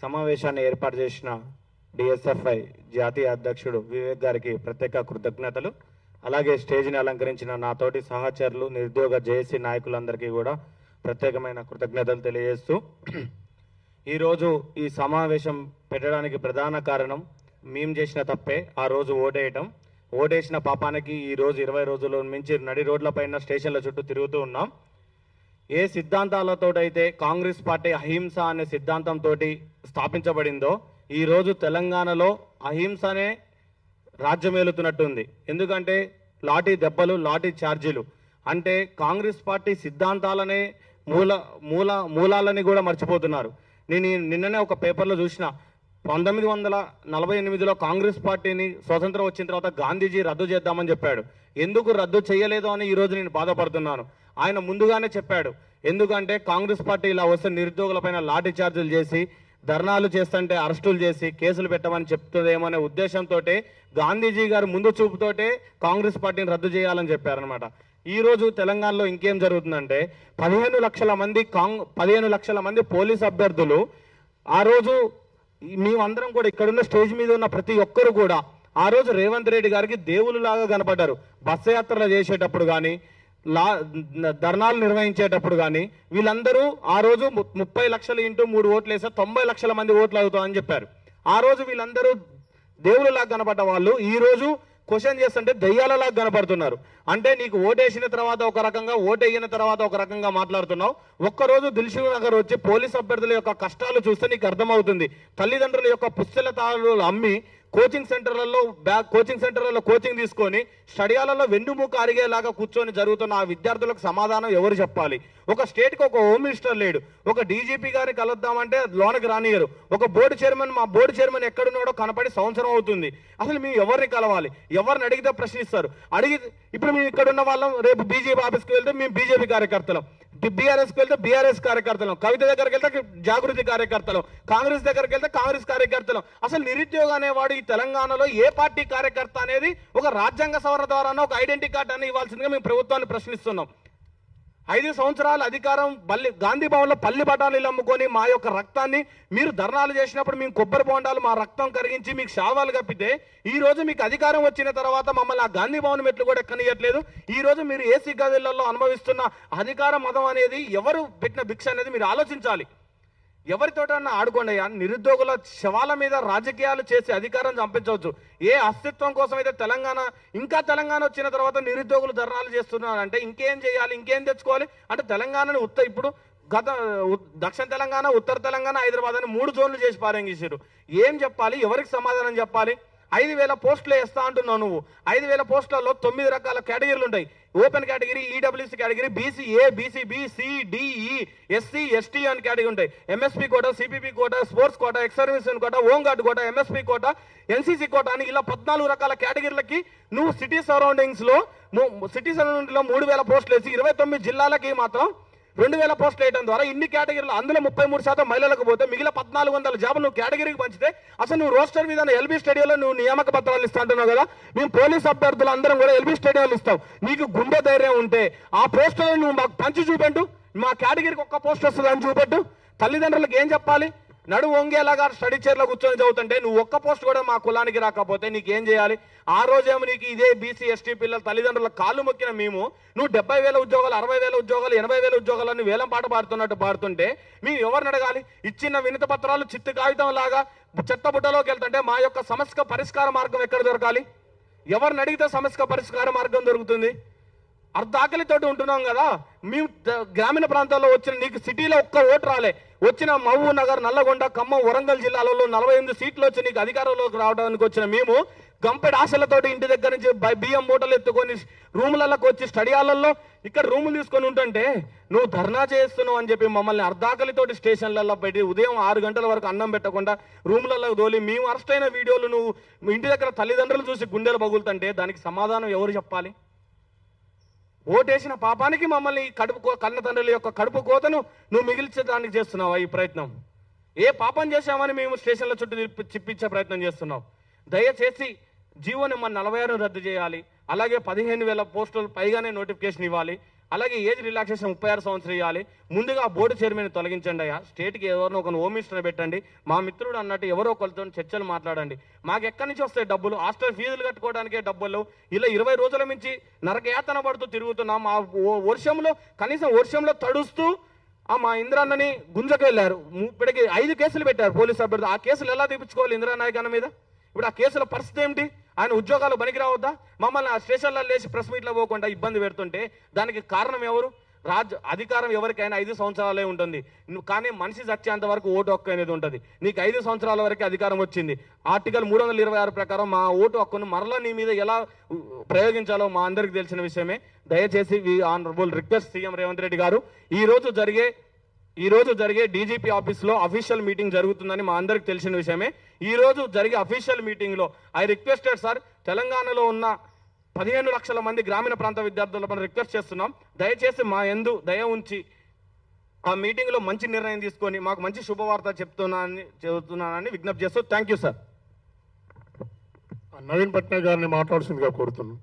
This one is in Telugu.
సమావేశాన్ని ఏర్పాటు చేసిన డిఎస్ఎఫ్ఐ జాతీయ అధ్యక్షుడు వివేక్ గారికి ప్రత్యేక కృతజ్ఞతలు. అలాగే స్టేజ్ని అలంకరించిన నాతోటి సహచరులు నిరుద్యోగ జేఏసీ నాయకులందరికీ కూడా ప్రత్యేకమైన కృతజ్ఞతలు తెలియజేస్తూ, ఈరోజు ఈ సమావేశం పెట్టడానికి ప్రధాన కారణం మేము చేసిన తప్పే. ఆ రోజు ఓటేసిన పాపానికి ఈరోజు 20 రోజుల మించి నడి రోడ్లపైన స్టేషన్ల చుట్టూ తిరుగుతూ ఉన్నాం. ఏ సిద్ధాంతాలతోటైతే కాంగ్రెస్ పార్టీ అహింస అనే సిద్ధాంతంతో స్థాపించబడిందో ఈరోజు తెలంగాణలో అహింసనే రాజ్యమేలుతున్నట్టుంది. ఎందుకంటే లాఠీ దెబ్బలు, లాఠీ ఛార్జీలు అంటే కాంగ్రెస్ పార్టీ సిద్ధాంతాలనే మూలాలని కూడా మర్చిపోతున్నారు. నేను నిన్ననే ఒక పేపర్లో చూసిన, 1948లో కాంగ్రెస్ పార్టీని స్వతంత్రం వచ్చిన తర్వాత గాంధీజీ రద్దు చేద్దామని చెప్పాడు. ఎందుకు రద్దు చేయలేదు అని ఈరోజు నేను బాధపడుతున్నాను. ఆయన ముందుగానే చెప్పాడు, ఎందుకంటే కాంగ్రెస్ పార్టీ ఇలా వస్తే నిరుద్యోగులపైన లాఠీ చార్జీలు చేసి, ధర్నాలు చేస్తుంటే అరెస్టులు చేసి కేసులు పెట్టమని చెప్తుందేమో అనే ఉద్దేశంతో గాంధీజీ గారు ముందు చూపుతోటే కాంగ్రెస్ పార్టీని రద్దు చేయాలని చెప్పారనమాట. ఈరోజు తెలంగాణలో ఇంకేం జరుగుతుందంటే 15 లక్షల మంది పోలీస్ అభ్యర్థులు ఆ రోజు మేమందరం కూడా ఇక్కడున్న స్టేజ్ మీద ఉన్న ప్రతి ఒక్కరు కూడా ఆ రోజు రేవంత్ రెడ్డి గారికి దేవుళ్ళలాగా కనపడ్డారు. బస్సు యాత్రలు చేసేటప్పుడు కానీ, ధర్నాలు నిర్వహించేటప్పుడు కానీ వీళ్ళందరూ ఆ రోజు 30 లక్షలు ఇంటూ 3 ఓట్లు వేస్తే 90 లక్షల మంది ఓట్లు అవుతామని చెప్పారు. ఆ రోజు వీళ్ళందరూ దేవుళ్ళలాగా కనపడ్డ వాళ్ళు ఈ రోజు క్వశ్చన్ చేస్తుంటే దయ్యాలలాగా కనపడుతున్నారు. అంటే నీకు ఓటేసిన తర్వాత ఒక రకంగా, ఓటేగిన తర్వాత ఒక రకంగా మాట్లాడుతున్నావు. ఒక్కరోజు దిల్సుఖ్ నగర్ వచ్చి పోలీస్ అభ్యర్థుల యొక్క కష్టాలు చూస్తే నీకు అర్థమవుతుంది. తల్లిదండ్రుల యొక్క పుస్తకాలు అమ్మి కోచింగ్ సెంటర్లలో కోచింగ్ తీసుకొని స్టడియాలలో వెన్నుముక అరిగేలాగా కూర్చొని జరుగుతున్న ఆ విద్యార్థులకు సమాధానం ఎవరు చెప్పాలి? ఒక స్టేట్కి ఒక హోమ్ మినిస్టర్ లేడు. ఒక డీజీపీ గారిని కలుద్దామంటే లోనకి రానియరు. ఒక మా బోర్డు చైర్మన్ ఎక్కడున్నాడో కనపడి సంవత్సరం అవుతుంది. అసలు మేము ఎవరిని కలవాలి? ఎవరిని అడిగితే ప్రశ్నిస్తారు. ఇప్పుడు మేము ఇక్కడ ఉన్న వాళ్ళం, రేపు బీజేపీ ఆఫీస్కి వెళ్తే మేము బీజేపీ కార్యకర్తలం, బీఆర్ఎస్కి వెళ్తే బీఆర్ఎస్ కార్యకర్తలం, కవిత దగ్గరికి వెళ్తే జాగృతి కార్యకర్తలం, కాంగ్రెస్ దగ్గరికి వెళ్తే కాంగ్రెస్ కార్యకర్తలం. అసలు నిరుద్యోగ అనేవాడు ఈ తెలంగాణలో ఏ పార్టీ కార్యకర్త అనేది ఒక రాజ్యాంగ సవరణ ద్వారా ఒక ఐడెంటిటీ కార్డు అని ఇవ్వాల్సిందిగా మేము ప్రభుత్వాన్ని ప్రశ్నిస్తున్నాం. 5 సంవత్సరాల అధికారం గాంధీ భవన్లో పల్లి బఠానీలు అమ్ముకొని మా యొక్క రక్తాన్ని మీరు ధర్నాలు చేసినప్పుడు మేము కొబ్బరి బోండాలు మా రక్తం కరిగించి మీకు శావాలు కప్పితే, ఈ రోజు మీకు అధికారం వచ్చిన తర్వాత మమ్మల్ని ఆ గాంధీ భవన్ మెట్లు కూడా ఎక్కనియట్లేదు. ఈ రోజు మీరు ఏసీ గదులలో అనుభవిస్తున్న అధికార మదం అనేది ఎవరు పెట్టిన భిక్ష అనేది మీరు ఆలోచించాలి. ఎవరితోటన్నా ఆడుకోండియా. నిరుద్యోగుల శవాల మీద రాజకీయాలు చేసి అధికారం చంపించవచ్చు. ఏ అస్తిత్వం కోసం అయితే తెలంగాణ వచ్చిన తర్వాత నిరుద్యోగులు ధర్నాలు చేస్తున్నారంటే ఇంకేం చేయాలి, ఇంకేం తెచ్చుకోవాలి అంటే తెలంగాణని ఇప్పుడు దక్షిణ తెలంగాణ, ఉత్తర తెలంగాణ, హైదరాబాద్ అని 3 జోన్లు చేసి పారంగేశారు. ఏం చెప్పాలి? ఎవరికి సమాధానం చెప్పాలి? 5,000 పోస్టులు వేస్తా అంటున్నావు నువ్వు. 5,000 పోస్టులలో 9 రకాల కేటగిరీలు ఉంటాయి. Open category, EWC category, BCA, BCB, CDE, SC, ST అని కేటగిరీ ఉంటాయి. ఎంఎస్పీ కోట, సిపిపి కోట, స్పోర్ట్స్ కోట, ఎక్స్ సర్వీస్ కోట, హోమ్ గార్డ్ కోట, ఎంఎస్పీ కోట, ఎన్సీసీ కోట అని ఇలా 14 రకాల కేటగిరీలకి నువ్వు సిటీ సరౌండింగ్స్ లో 3,000 పోస్టులు వేసి 29 జిల్లాలకి మాత్రం 2,000 పోస్టులు వేయడం ద్వారా ఇన్ని కేటగిరీలు, అందులో 33% మహిళలకు పోతే మిగిలిన 1,400 జాబులు నువ్వు కేటగిరీకి పంచితే అసలు నువ్వు రోస్టర్ మీద ఎల్బీ స్టేడియంలో నువ్వు నియామక పత్రాలు ఇస్తా అంటున్నావు కదా. మేము పోలీస్ అభ్యర్థులు అందరం కూడా ఎల్బీ స్టేడియంలో ఇస్తాం. నీకు గుండె ధైర్యం ఉంటే ఆ పోస్టులను నువ్వు మాకు పంచి చూపెట్టు. మా కేటగిరీకి ఒక్క పోస్ట్ వస్తుంది అని చూపెట్టు. తల్లిదండ్రులకు ఏం చెప్పాలి? నడు వంగేలాగా స్టడీ చైర్లో కూర్చొని చదువుతుంటే నువ్వు ఒక్క పోస్ట్ కూడా మా కులానికి రాకపోతే నీకేం చేయాలి? ఆ రోజేమో నీకు ఇదే బీసీ, ఎస్టీ పిల్లల తల్లిదండ్రుల కాళ్ళు మొక్కిన మేము నువ్వు 70,000 ఉద్యోగాలు, 60,000 ఉద్యోగాలు, 80,000 ఉద్యోగాలని వేలం పాట పాడుతుంటే మేము ఎవరిని అడగాలి? ఇచ్చిన వినతి పత్రాలు చిత్తు కాగితం లాగా చెత్త బుట్టలోకి వెళ్తుంటే మా యొక్క సమస్య పరిష్కార మార్గం ఎక్కడ దొరకాలి? ఎవరిని అడిగితే సమస్య పరిష్కార మార్గం దొరుకుతుంది? అర్ధాకలితోటి ఉంటున్నాం కదా. మేము గ్రామీణ ప్రాంతాల్లో వచ్చిన నీకు సిటీలో ఒక్క ఓటు రాలే. వచ్చిన మహబూబ్ నగర్, నల్లగొండ, ఖమ్మం, వరంగల్ జిల్లాలలో 48 సీట్లు వచ్చి నీకు అధికారంలోకి రావడానికి వచ్చిన మేము గంపెడు ఆశలతోటి ఇంటి దగ్గర నుంచి బియ్యం మూటలు ఎత్తుకొని రూములకు వచ్చి స్టడియాలలో ఇక్కడ రూములు తీసుకొని ఉంటుంటే నువ్వు ధర్నా చేస్తున్నావు అని చెప్పి మమ్మల్ని అర్ధాకలితోటి స్టేషన్లలో పెట్టి ఉదయం 6 గంటల వరకు అన్నం పెట్టకుండా రూములలో తోలి మేము అరెస్ట్ అయిన వీడియోలు నువ్వు ఇంటి దగ్గర తల్లిదండ్రులు చూసి గుండెలు పగులుతుంటే దానికి సమాధానం ఎవరు చెప్పాలి? ఓటేసిన పాపానికి మమ్మల్ని కన్న తండ్రుల యొక్క కడుపు కోతను నువ్వు మిగిల్చడానికి చేస్తున్నావా ఈ ప్రయత్నం? ఏ పాపం చేశామని మేము స్టేషన్ల చుట్టూ చిప్పించే ప్రయత్నం చేస్తున్నావు? దయచేసి జీవో నెంబర్ 46 రద్దు చేయాలి. అలాగే 15,000 పోస్టులు పైగానే నోటిఫికేషన్ ఇవ్వాలి. అలాగే ఏజ్ రిలాక్సేషన్ 36 సంవత్సరాలు ఇవ్వాలి. ముందుగా బోర్డు చైర్మన్ తొలగించండి అయ్యా. స్టేట్కి ఎవరినో ఒక హోమ్ మినిస్టర్ పెట్టండి. మా మిత్రుడు అన్నట్టు ఎవరో ఒకరితో చర్చలు మాట్లాడండి. మాకు ఎక్కడి నుంచి వస్తాయి డబ్బులు? హాస్టల్ ఫీజులు కట్టుకోవడానికే డబ్బులు. ఇలా 20 రోజుల నుంచి నరకయాతన పడుతూ తిరుగుతున్నాం. మా వర్షంలో కనీసం వర్షంలో తడుస్తూ మా ఇంద్రాన్నని గుంజకెళ్ళారు. ఇప్పటికి 5 కేసులు పెట్టారు పోలీసు అభ్యర్థి. ఆ కేసులు ఎలా తీపించుకోవాలి ఇందిరానాయక్ అన్న మీద? ఇప్పుడు ఆ కేసుల పరిస్థితి ఏమిటి? ఆయన ఉద్యోగాలు పనికి రావద్దా? మమ్మల్ని ఆ స్టేషన్లో లేచి ప్రెస్ మీట్లో పోకుండా ఇబ్బంది పెడుతుంటే దానికి కారణం ఎవరు? అధికారం ఎవరికైనా 5 సంవత్సరాలే ఉంటుంది. కానీ మనిషి చచ్చేంత వరకు ఓటు హక్కు అనేది ఉంటుంది. నీకు 5 సంవత్సరాల వరకు అధికారం వచ్చింది. ఆర్టికల్ 326 ప్రకారం మా ఓటు హక్కును మరలా నీ మీద ఎలా ప్రయోగించాలో మా అందరికి తెలిసిన విషయమే. దయచేసి we honourable request CM Revanth Reddy గారు, ఈ రోజు జరిగే డీజీపీ ఆఫీస్లో అఫీషియల్ మీటింగ్ జరుగుతుందని మా అందరికి తెలిసిన విషయమే. ఈ రోజు జరిగే అఫీషియల్ మీటింగ్లో ఐ రిక్వెస్టెడ్ సార్, తెలంగాణలో ఉన్న 15 లక్షల మంది గ్రామీణ ప్రాంత విద్యార్థుల పైన రిక్వెస్ట్ చేస్తున్నాం. దయచేసి మా యందు దయ ఉంచి ఆ మీటింగ్లో మంచి నిర్ణయం తీసుకొని మాకు మంచి శుభవార్త చెబుతున్నానని విజ్ఞప్తి చేస్తూ thank you sir. Naveen Patnaik గారిని మాట్లాడాల్సిందిగా కోరుతున్నాను.